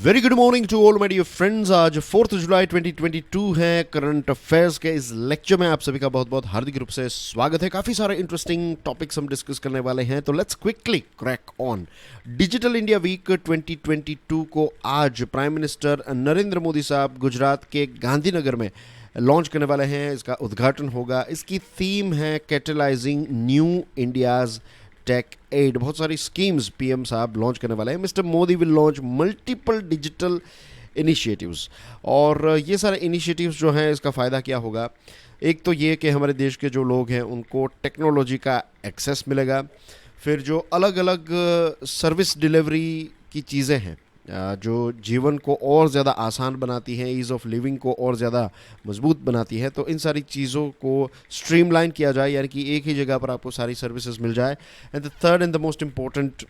Very good morning to all my dear friends. आज 4 जुलाई 2022 है। Current affairs के इस लेक्चर में आप सभी का बहुत बहुत हार्दिक रूप से स्वागत है। काफ़ी सारे इंटरेस्टिंग टॉपिक्स हम डिस्कस करने वाले हैं, तो let's quickly crack on. Digital India week 2022 को आज प्राइम मिनिस्टर नरेंद्र मोदी साहब गुजरात के गांधीनगर में लॉन्च करने वाले हैं। इसका उद्घाटन होगा। इसकी थीम है catalysing new India's techade. बहुत सारी स्कीम्स पीएम साहब लॉन्च करने वाले हैं। Mister Modi will launch multiple digital initiatives. और ये सारे इनिशिएटिव्स जो हैं, इसका फ़ायदा क्या होगा? एक तो ये कि हमारे देश के जो लोग हैं उनको टेक्नोलॉजी का एक्सेस मिलेगा। फिर जो अलग अलग सर्विस डिलीवरी की चीज़ें हैं, जो जीवन को और ज़्यादा आसान बनाती हैं, ईज़ ऑफ लिविंग को और ज़्यादा मजबूत बनाती है, तो इन सारी चीज़ों को स्ट्रीमलाइन किया जाए, यानी कि एक ही जगह पर आपको सारी सर्विसेज मिल जाए। And the third and the most important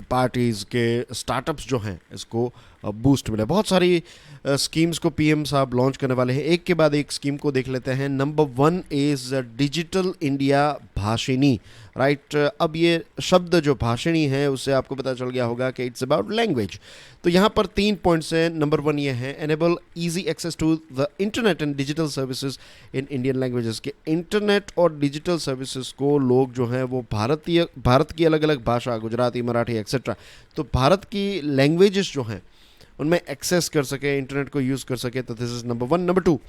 parties के स्टार्टअप्स जो हैं इसको बूस्ट मिले। बहुत सारी स्कीम्स को पीएम साहब लॉन्च करने वाले हैं। एक के बाद एक स्कीम को देख लेते हैं। Number 1 is digital India Bhashini. Right, अब ये शब्द जो भाषिणी है उससे आपको पता चल गया होगा कि इट्स अबाउट लैंग्वेज। तो यहाँ पर 3 पॉइंट्स हैं। नंबर 1 ये है, enable easy access to the internet and digital services in Indian languages. के इंटरनेट और डिजिटल सर्विसेज को लोग जो हैं वो भारत की अलग अलग भाषा, गुजराती, मराठी एक्सेट्रा, तो भारत की लैंग्वेजेस जो हैं उनमें एक्सेस कर सके, इंटरनेट को यूज़ कर सके। तो this is number 1। Number 2,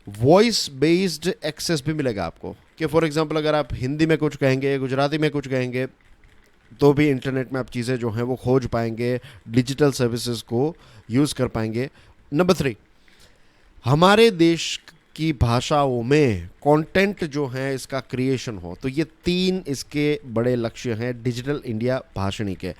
voice based access भी मिलेगा आपको, कि फॉर एग्जांपल अगर आप हिंदी में कुछ कहेंगे, गुजराती में कुछ कहेंगे, तो भी इंटरनेट में आप चीज़ें जो हैं वो खोज पाएंगे, डिजिटल सर्विसेज को यूज़ कर पाएंगे। नंबर 3, हमारे देश की भाषाओं में कंटेंट जो है इसका क्रिएशन हो। तो ये 3 इसके बड़े लक्ष्य हैं डिजिटल इंडिया भाषिणी के।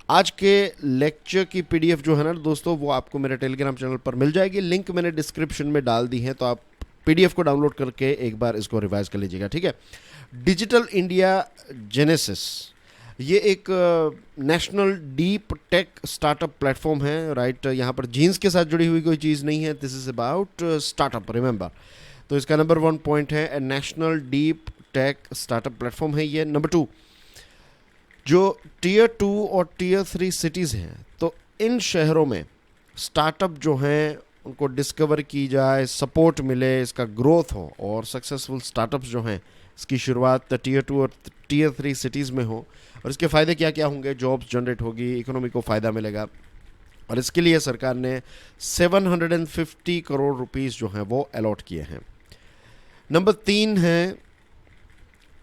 आज के लेक्चर की पीडीएफ जो है ना दोस्तों, वो आपको मेरे टेलीग्राम चैनल पर मिल जाएगी। लिंक मैंने डिस्क्रिप्शन में डाल दी है, तो आप पीडीएफ को डाउनलोड करके एक बार इसको रिवाइज कर लीजिएगा, ठीक है। डिजिटल इंडिया जेनेसिस ये एक national deep tech startup platform है। राइट, यहाँ पर जीन्स के साथ जुड़ी हुई कोई चीज़ नहीं है। This is about startup, remember. तो इसका नंबर 1 पॉइंट है, a national deep tech startup platform है ये। नंबर 2, जो टीयर 2 और टीयर 3 सिटीज़ हैं, तो इन शहरों में स्टार्टअप जो हैं उनको डिस्कवर की जाए, सपोर्ट मिले, इसका ग्रोथ हो और सक्सेसफुल स्टार्टअप्स जो हैं इसकी शुरुआत टीयर 2 और टीयर 3 सिटीज़ में हो। और इसके फ़ायदे क्या क्या होंगे? जॉब्स जनरेट होगी, इकोनॉमी को फ़ायदा मिलेगा। और इसके लिए सरकार ने 750 करोड़ रुपीस जो हैं वो अलॉट किए हैं। नंबर 3 है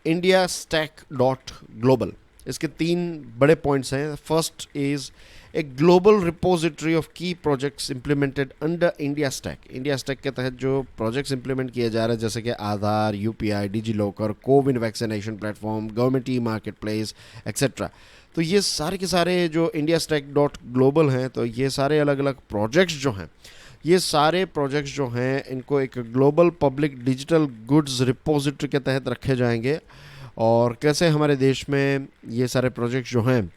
इंडिया स्टैक डॉट ग्लोबल। इसके 3 बड़े पॉइंट्स हैं। First is a global repository of key projects implemented under India stack. India stack के तहत जो प्रोजेक्ट्स इंप्लीमेंट किए जा रहे हैं, जैसे कि Aadhaar, UPI, DigiLocker, CoWIN vaccination platform, government e market place etcetera, तो ये सारे के सारे जो इंडिया स्टैक डॉट ग्लोबल हैं, तो ये सारे अलग अलग प्रोजेक्ट्स जो हैं, ये सारे प्रोजेक्ट्स जो हैं इनको एक global public digital goods repository के तहत रखे जाएंगे। और कैसे हमारे देश में ये सारे प्रोजेक्ट्स जो हैं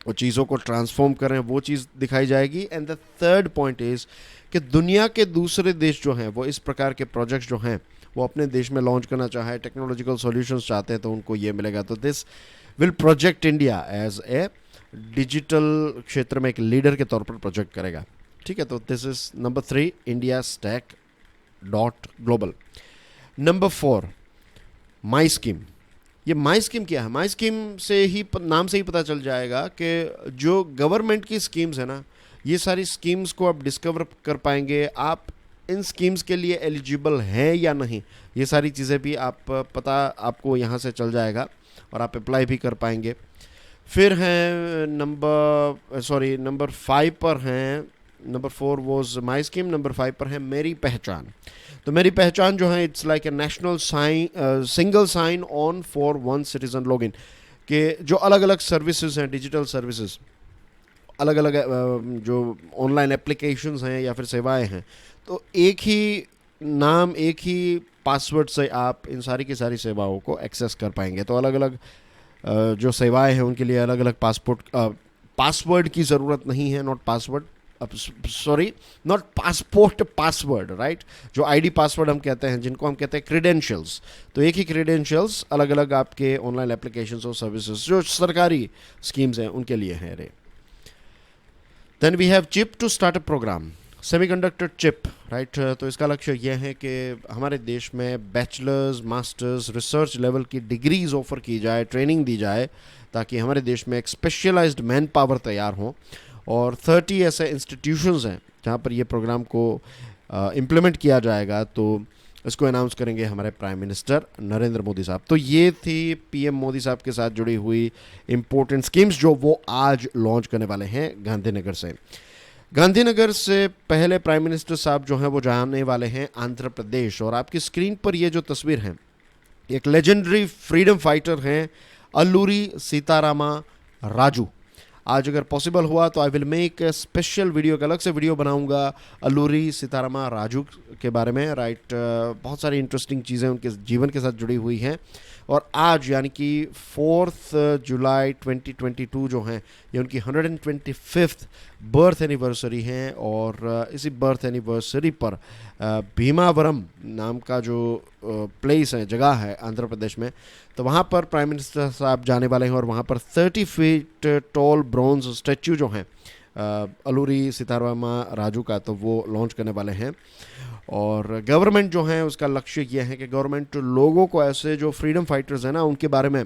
वो चीज़ों को ट्रांसफॉर्म करें, वो चीज़ दिखाई जाएगी। And the third point is कि दुनिया के दूसरे देश जो हैं वो इस प्रकार के प्रोजेक्ट्स जो हैं वो अपने देश में लॉन्च करना चाहे, टेक्नोलॉजिकल सॉल्यूशंस चाहते हैं, तो उनको ये मिलेगा। तो this will project India as a digital क्षेत्र में एक लीडर के तौर पर प्रोजेक्ट करेगा, ठीक है। तो this is number 3, India stack dot global. Number 4, my scheme. ये माई स्कीम क्या है? माई स्कीम से ही नाम से ही पता चल जाएगा कि जो गवर्नमेंट की स्कीम्स है ना, ये सारी स्कीम्स को आप डिस्कवर कर पाएंगे। आप इन स्कीम्स के लिए एलिजिबल हैं या नहीं, ये सारी चीज़ें भी पता आपको यहाँ से चल जाएगा और आप अप्लाई भी कर पाएंगे। फिर हैं नंबर 5 पर हैं, number 4 was my scheme, number 5 पर है मेरी पहचान। तो मेरी पहचान जो है it's like a national single sign on for one citizen login, के जो अलग अलग सर्विसेज हैं, डिजिटल सर्विसेज, अलग अलग जो ऑनलाइन एप्लीकेशंस हैं या फिर सेवाएं हैं, तो एक ही नाम, एक ही पासवर्ड से आप इन सारी की सारी सेवाओं को एक्सेस कर पाएंगे। तो अलग अलग जो सेवाएं हैं उनके लिए अलग अलग पासवर्ड की ज़रूरत नहीं है, नॉट पासपोर्ट, पासवर्ड, राइट। जो आईडी पासवर्ड हम कहते हैं, जिनको हम कहते हैं क्रेडेंशियल्स, तो एक ही क्रेडेंशियल्स अलग अलग आपके ऑनलाइन एप्लीकेशंस और सर्विसेज जो सरकारी स्कीम्स हैं उनके लिए हैं रे। Then we have chip to startup programme, semiconductor chip, right. तो इसका लक्ष्य यह है कि हमारे देश में बैचलर्स, मास्टर्स, रिसर्च लेवल की डिग्रीज ऑफर की जाए, ट्रेनिंग दी जाए, ताकि हमारे देश में एक स्पेशलाइज्ड मैन पावर तैयार हो। और 30 ऐसे इंस्टीट्यूशंस हैं जहाँ पर ये प्रोग्राम को इम्प्लीमेंट किया जाएगा। तो इसको अनाउंस करेंगे हमारे प्राइम मिनिस्टर नरेंद्र मोदी साहब। तो ये थी पीएम मोदी साहब के साथ जुड़ी हुई इम्पोर्टेंट स्कीम्स जो वो आज लॉन्च करने वाले हैं गांधीनगर से। गांधीनगर से पहले प्राइम मिनिस्टर साहब जो हैं वो जाने वाले हैं आंध्र प्रदेश। और आपकी स्क्रीन पर ये जो तस्वीर है, एक लेजेंडरी फ्रीडम फाइटर हैं अल्लूरी सीतारामा राजू। आज अगर पॉसिबल हुआ तो I will make a special video, एक अलग से वीडियो बनाऊंगा अल्लूरी सीतारामा राजू के बारे में, राइट। बहुत सारी इंटरेस्टिंग चीज़ें उनके जीवन के साथ जुड़ी हुई हैं। और आज यानी कि 4 जुलाई 2022 जो हैं, ये उनकी 125th बर्थ एनिवर्सरी है। और इसी बर्थ एनिवर्सरी पर भीमावरम नाम का जो प्लेस है, जगह है आंध्र प्रदेश में, तो वहाँ पर प्राइम मिनिस्टर साहब जाने वाले हैं। और वहाँ पर 30 फीट टॉल ब्रॉन्ज स्टैच्यू जो हैं अल्लूरी सीतारामा राजू का, तो वो लॉन्च करने वाले हैं। और गवर्नमेंट जो है उसका लक्ष्य ये है कि गवर्नमेंट लोगों को, ऐसे जो फ्रीडम फाइटर्स हैं ना, उनके बारे में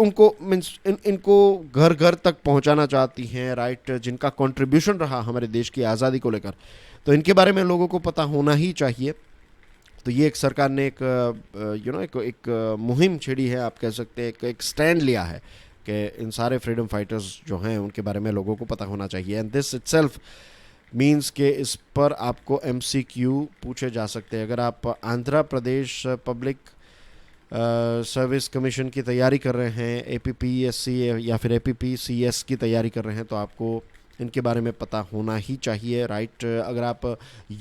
उनको मीन्स इनको घर घर तक पहुंचाना चाहती हैं, राइट, जिनका कंट्रीब्यूशन रहा हमारे देश की आज़ादी को लेकर। तो इनके बारे में लोगों को पता होना ही चाहिए। तो ये एक सरकार ने एक एक मुहिम छेड़ी है, आप कह सकते हैं, एक स्टैंड लिया है कि इन सारे फ्रीडम फाइटर्स जो हैं उनके बारे में लोगोो को पता होना चाहिए। एंड दिस इटसेल्फ मीन्स के इस पर आपको MCQ पूछे जा सकते हैं। अगर आप Andhra Pradesh public service commission की तैयारी कर रहे हैं, APPSC या फिर APPCS की तैयारी कर रहे हैं, तो आपको इनके बारे में पता होना ही चाहिए, राइट। अगर आप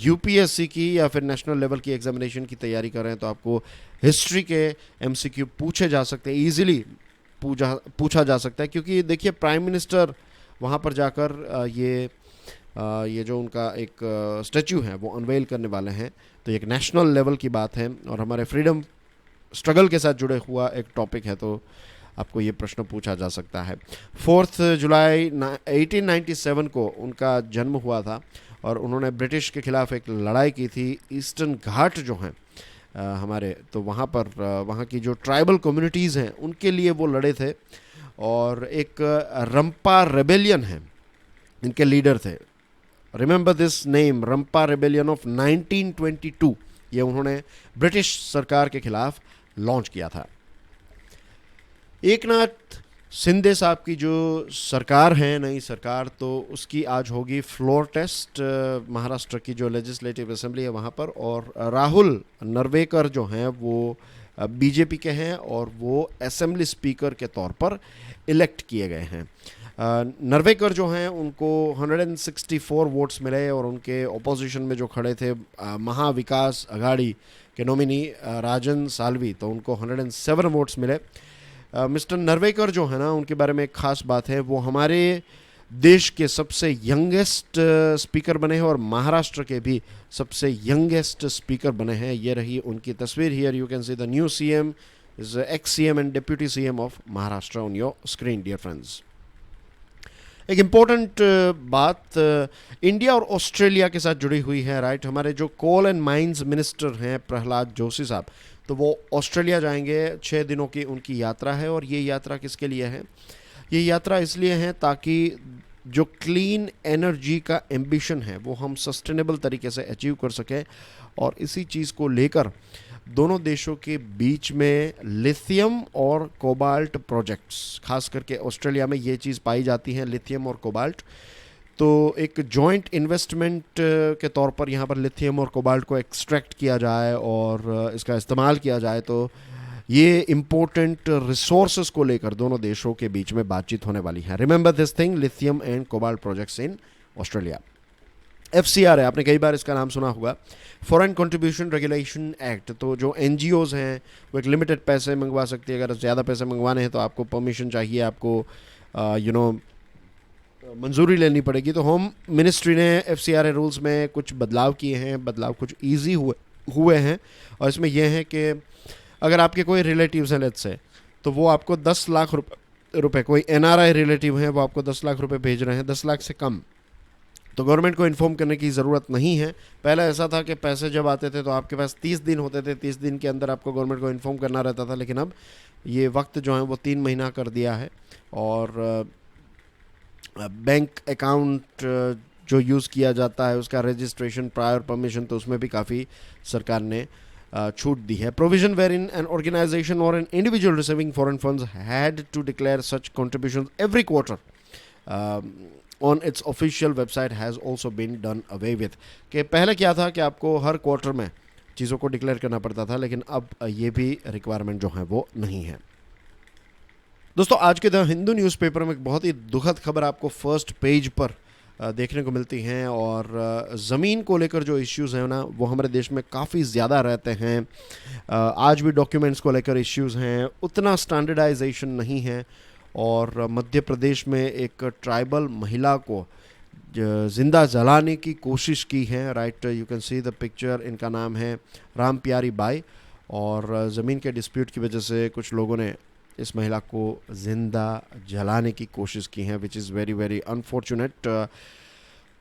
UPSC की या फिर नेशनल लेवल की एग्जामिनेशन की तैयारी कर रहे हैं, तो आपको हिस्ट्री के MCQ पूछे जा सकते हैं, ईजिली पूछा जा सकता है। क्योंकि देखिए, प्राइम मिनिस्टर वहाँ पर जाकर ये जो उनका एक स्टैच्यू है वो अनवेल करने वाले हैं। तो एक नेशनल लेवल की बात है और हमारे फ्रीडम स्ट्रगल के साथ जुड़े हुआ एक टॉपिक है, तो आपको ये प्रश्न पूछा जा सकता है। 4 जुलाई 1897 को उनका जन्म हुआ था और उन्होंने ब्रिटिश के खिलाफ एक लड़ाई की थी। ईस्टर्न घाट जो हैं हमारे, तो वहाँ पर वहाँ की जो ट्राइबल कम्युनिटीज़ हैं उनके लिए वो लड़े थे। और एक रंपा रेबेलियन है, इनके लीडर थे। Remember this name, Rampa rebellion of 1922, ये उन्होंने ब्रिटिश सरकार के खिलाफ लॉन्च किया था। एकनाथ शिंदे साहब की जो सरकार है, नई सरकार, तो उसकी आज होगी फ्लोर टेस्ट महाराष्ट्र की जो लेजिस्लेटिव असेंबली है वहाँ पर। और राहुल नरवेकर जो हैं वो बीजेपी के हैं और वो असेंबली स्पीकर के तौर पर इलेक्ट किए गए हैं। नरवेकर जो हैं उनको 164 वोट्स मिले और उनके ऑपोजिशन में जो खड़े थे महाविकास अघाड़ी के नॉमिनी राजन साल्वी, तो उनको 107 वोट्स मिले। मिस्टर नरवेकर जो है ना, उनके बारे में एक ख़ास बात है, वो हमारे देश के सबसे यंगेस्ट स्पीकर बने हैं और महाराष्ट्र के भी सबसे यंगेस्ट स्पीकर बने हैं। ये रही उनकी तस्वीर। Here you can see the new CM is ex-CM and deputy CM of Maharashtra on your screen, dear friends. एक इम्पोर्टेंट बात इंडिया और ऑस्ट्रेलिया के साथ जुड़ी हुई है, राइट। हमारे जो कोल एंड माइंस मिनिस्टर हैं प्रहलाद जोशी साहब, तो वो ऑस्ट्रेलिया जाएंगे। 6 दिनों की उनकी यात्रा है। और ये यात्रा किसके लिए है? ये यात्रा इसलिए है ताकि जो क्लीन एनर्जी का एम्बिशन है वो हम सस्टेनेबल तरीके से अचीव कर सकें। और इसी चीज़ को लेकर दोनों देशों के बीच में लिथियम और कोबाल्ट प्रोजेक्ट्स, खास करके ऑस्ट्रेलिया में ये चीज़ पाई जाती है, लिथियम और कोबाल्ट। तो एक जॉइंट इन्वेस्टमेंट के तौर पर यहाँ पर लिथियम और कोबाल्ट को एक्सट्रैक्ट किया जाए और इसका इस्तेमाल किया जाए। तो ये इम्पोर्टेंट रिसोर्सेज को लेकर दोनों देशों के बीच में बातचीत होने वाली है। Remember this thing, lithium and cobalt projects in Australia. FCR है, आपने कई बार इसका नाम सुना होगा, फॉरेन कंट्रीब्यूशन रेगुलेशन एक्ट। तो जो NGOs हैं वो एक लिमिटेड पैसे मंगवा सकती है। अगर ज़्यादा पैसे मंगवाने हैं तो आपको परमिशन चाहिए, आपको मंजूरी लेनी पड़ेगी। तो होम मिनिस्ट्री ने FCRA रूल्स में कुछ बदलाव किए हैं, बदलाव कुछ ईजी हुए हैं। और इसमें यह है कि अगर आपके कोई रिलेटिव्स हैं लेट्स से, तो वो आपको 10 लाख रुपए रुपए, कोई एनआरआई रिलेटिव है वो आपको 10 लाख रुपए भेज रहे हैं, 10 लाख से कम, तो गवर्नमेंट को इन्फॉर्म करने की ज़रूरत नहीं है। पहले ऐसा था कि पैसे जब आते थे तो आपके पास 30 दिन होते थे, 30 दिन के अंदर आपको गवर्नमेंट को इन्फॉर्म करना रहता था, लेकिन अब ये वक्त जो है वो 3 महीना कर दिया है। और बैंक अकाउंट जो यूज़ किया जाता है उसका रजिस्ट्रेशन, प्रायर परमिशन, तो उसमें भी काफ़ी सरकार ने छूट दी है। Provision wherein an organisation और an individual receiving foreign funds had to declare such contribution every quarter on its official website has also been done away with. कि पहले क्या था कि आपको हर क्वार्टर में चीज़ों को डिक्लेयर करना पड़ता था, लेकिन अब ये भी रिक्वायरमेंट जो है वो नहीं है। दोस्तों, आज के द हिंदू न्यूज़पेपर में एक बहुत ही दुखद खबर आपको फर्स्ट पेज पर देखने को मिलती हैं। और ज़मीन को लेकर जो इश्यूज़ हैं ना, वो हमारे देश में काफ़ी ज़्यादा रहते हैं। आज भी डॉक्यूमेंट्स को लेकर इश्यूज़ हैं, उतना स्टैंडर्डाइजेशन नहीं है। और मध्य प्रदेश में एक ट्राइबल महिला को ज़िंदा जलाने की कोशिश की है। Right, you can see the picture. इनका नाम है राम प्यारी बाई, और ज़मीन के डिस्प्यूट की वजह से कुछ लोगों ने इस महिला को ज़िंदा जलाने की कोशिश की है, which is very very unfortunate.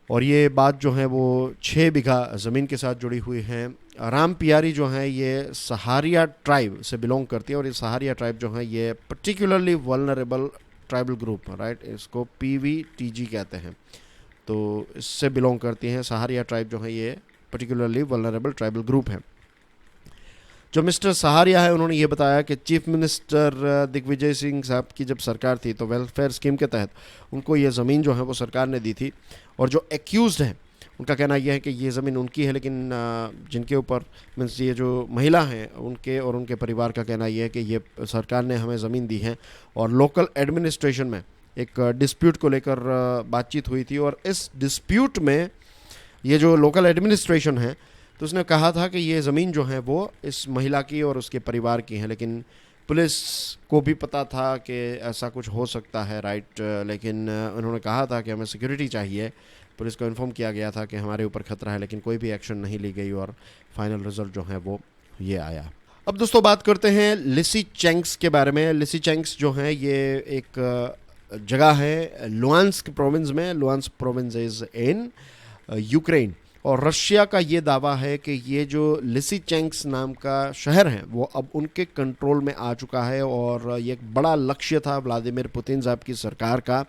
और ये बात जो है वो 6 बीघा ज़मीन के साथ जुड़ी हुई है। राम प्यारी जो है ये सहारिया ट्राइब से बिलोंग करती है, और ये सहारिया ट्राइब जो है ये particularly vulnerable tribal group, right, इसको PVTG कहते हैं, तो इससे बिलोंग करती हैं। सहारिया ट्राइब जो है ये पर्टिकुलरली वल्नरेबल ट्राइबल ग्रुप है। जो मिस्टर सहारिया है उन्होंने ये बताया कि चीफ मिनिस्टर दिग्विजय सिंह साहब की जब सरकार थी तो वेलफेयर स्कीम के तहत उनको ये ज़मीन जो है वो सरकार ने दी थी। और जो एक्यूज़ड हैं उनका कहना यह है कि ये ज़मीन उनकी है, लेकिन जिनके ऊपर मीन्स ये जो महिला हैं उनके और उनके परिवार का कहना यह है कि ये सरकार ने हमें ज़मीन दी है। और लोकल एडमिनिस्ट्रेशन में एक डिस्प्यूट को लेकर बातचीत हुई थी, और इस डिस्प्यूट में ये जो लोकल एडमिनिस्ट्रेशन है तो उसने कहा था कि ये ज़मीन जो है वो इस महिला की और उसके परिवार की है, लेकिन पुलिस को भी पता था कि ऐसा कुछ हो सकता है, राइट, लेकिन उन्होंने कहा था कि हमें सिक्योरिटी चाहिए। पुलिस को इन्फॉर्म किया गया था कि हमारे ऊपर खतरा है, लेकिन कोई भी एक्शन नहीं ली गई, और फाइनल रिजल्ट जो है वो ये आया। अब दोस्तों बात करते हैं लिसी चैंक्स के बारे में। लिसी चैंक्स जो है ये एक जगह है लुहांस्क प्रोविंस में। Luhansk province is in Ukraine, और रशिया का ये दावा है कि ये जो लिसिचेंक्स नाम का शहर है वो अब उनके कंट्रोल में आ चुका है, और ये एक बड़ा लक्ष्य था व्लादिमीर पुतिन साहब की सरकार का।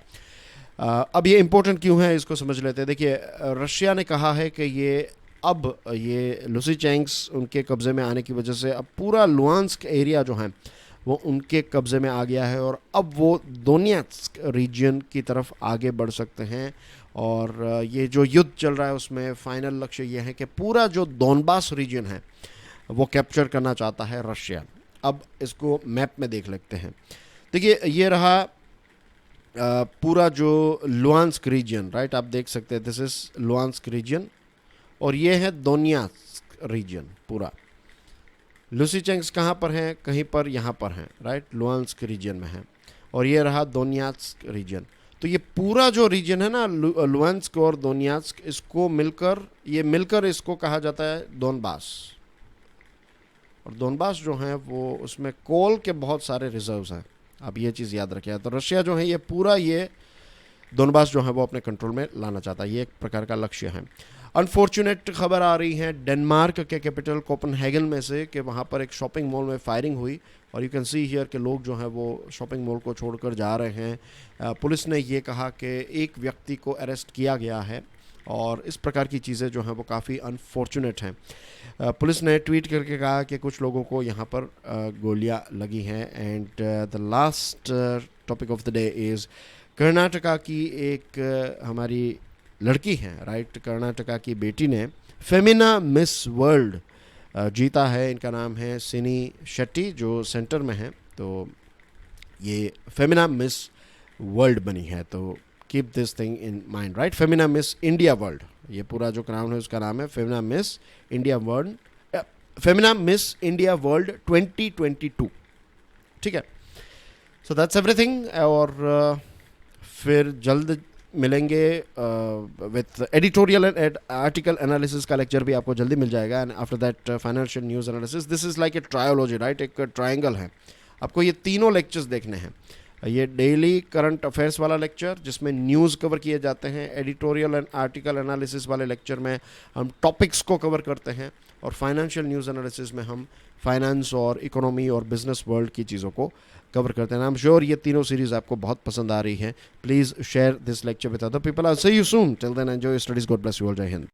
अब ये इम्पोर्टेंट क्यों है इसको समझ लेते हैं। देखिए, रशिया ने कहा है कि ये लिसिचेंक्स उनके कब्ज़े में आने की वजह से अब पूरा लुहांस्क एरिया जो है वो उनके कब्ज़े में आ गया है, और अब वो दोनेत्स्क रीजन की तरफ आगे बढ़ सकते हैं। और ये जो युद्ध चल रहा है उसमें फाइनल लक्ष्य ये है कि पूरा जो डोनबास रीजन है वो कैप्चर करना चाहता है रशिया। अब इसको मैप में देख लेते हैं। देखिए, ये रहा पूरा जो लुहांस्क रीजन, राइट, आप देख सकते हैं, दिस इज लुहांस्क रीजन, और ये है दोनेत्स्क रीजन पूरा। लिसिचेंक्स कहाँ पर हैं? कहीं पर यहाँ पर हैं, राइट, लुहांस्क रीजन में है। और ये रहा दोनेत्स्क रीजन। तो ये पूरा जो रीजन है ना, लुहांस्क और दोनेत्स्क, इसको मिलकर इसको कहा जाता है डोनबास। और डोनबास जो है वो उसमें कोल के बहुत सारे रिजर्व्स हैं, आप ये चीज़ याद रखिए। तो रशिया जो है ये पूरा ये डोनबास जो है वो अपने कंट्रोल में लाना चाहता है, ये एक प्रकार का लक्ष्य है। अनफॉर्चुनेट खबर आ रही है डेनमार्क के कैपिटल कोपेनहेगन में से कि वहाँ पर एक शॉपिंग मॉल में फायरिंग हुई, और यू कैन सी हियर के लोग जो हैं वो शॉपिंग मॉल को छोड़कर जा रहे हैं। पुलिस ने ये कहा कि एक व्यक्ति को अरेस्ट किया गया है, और इस प्रकार की चीज़ें जो हैं वो काफ़ी अनफॉर्चुनेट हैं। पुलिस ने ट्वीट करके कहा कि कुछ लोगों को यहाँ पर गोलियाँ लगी हैं। And the last topic of the day is Karnataka की एक हमारी लड़की है, राइट, कर्नाटका की बेटी ने फेमिना मिस वर्ल्ड जीता है। इनका नाम है सिनी शेट्टी, जो सेंटर में है। तो ये फेमिना मिस वर्ल्ड बनी है, तो keep this thing in mind, right. Femina miss India world, ये पूरा जो क्राउन है उसका नाम है Femina miss India world, Femina miss India world 2022, ठीक है। सो दैट्स एवरीथिंग, और फिर जल्द मिलेंगे with editorial and article analysis का लेक्चर भी आपको जल्दी मिल जाएगा। And after that financial news analysis. This is like a trilogy, right, एक ट्रायंगल है। आपको ये तीनों लेक्चर्स देखने हैं, ये डेली करंट अफेयर्स वाला लेक्चर जिसमें न्यूज़ कवर किए जाते हैं, एडिटोरियल एंड आर्टिकल एनालिसिस वाले लेक्चर में हम टॉपिक्स को कवर करते हैं, और फाइनेंशियल न्यूज़ एनालिसिस में हम फाइनेंस और इकोनॉमी और बिजनेस वर्ल्ड की चीज़ों को कवर करते हैं। आई एम श्योर ये तीनों सीरीज आपको बहुत पसंद आ रही हैं। Please share this lecture with other people. I will see you soon. Till then enjoy your studies. God bless you all. जय हिंद।